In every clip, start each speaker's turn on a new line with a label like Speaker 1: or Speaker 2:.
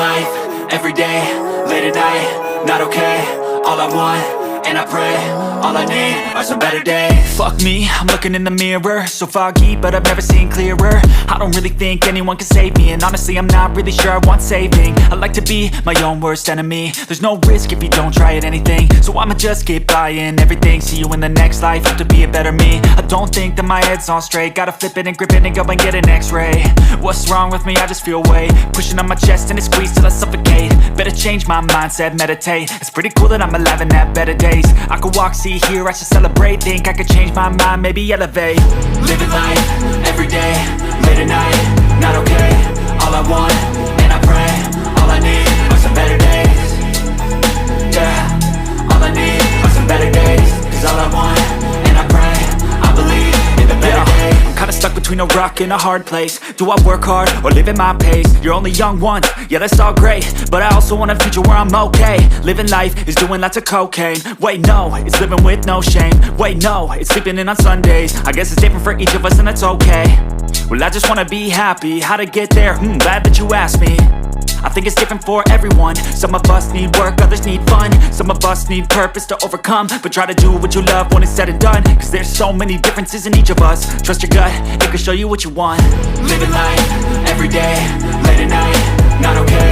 Speaker 1: life, every day, late at night, not okay. All I want, and I pray, all I need are some better days. Fuck me, I'm looking in the mirror, so foggy, but I've never seen clearer. I don't really think anyone can save me, and honestly I'm not really sure I want saving. I like to be my own worst enemy. There's no risk if you don't try at anything, so I'ma just keep buying everything. See you in the next life, have to be a better me. I don't think that my head's on straight, gotta flip it and grip it and go and get an x-ray. What's wrong with me? I just feel weight pushing on my chest and it squeezes till I suffocate. Better change my mindset, meditate. It's pretty cool that I'm alive and have better days. I could walk, see, hear, I should celebrate. Think I could change my mind, maybe elevate. Living life, every day, late at night, not okay. All I want, and I pray, all I need are some better days. Yeah, all I need are some better days. Cause all I want, and I pray, I believe in the better days. I'm kinda stuck between a rock and a hard place. Do I work hard or live at my pace? You're only young once, yeah that's all great, but I also want a future where I'm okay. Living life is doing lots of cocaine. Wait no, it's living with no shame. Wait no, it's sleeping in on Sundays. I guess it's different for each of us and that's okay. Well I just wanna be happy, how to get there? Glad that you asked me. I think it's different for everyone. Some of us need work, others need fun. Some of us need purpose to overcome. But try to do what you love when it's said and done, cause there's so many differences in each of us. Trust your gut, it can show you what you want. Living life, every day, late at night, not okay.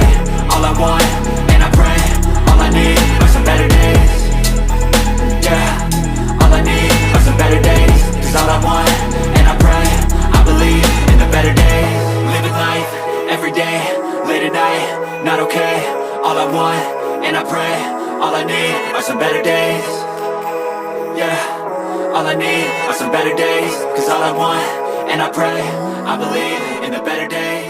Speaker 1: All I want, and I pray, all I need are some better days. Yeah, all I need are some better days. Cause all I want, and I pray, I believe in the better days. Living life, every day, late at night, not okay. All I want, and I pray, all I need are some better days. Yeah, all I need are some better days. Cause all I want, and I pray, I believe in the better days.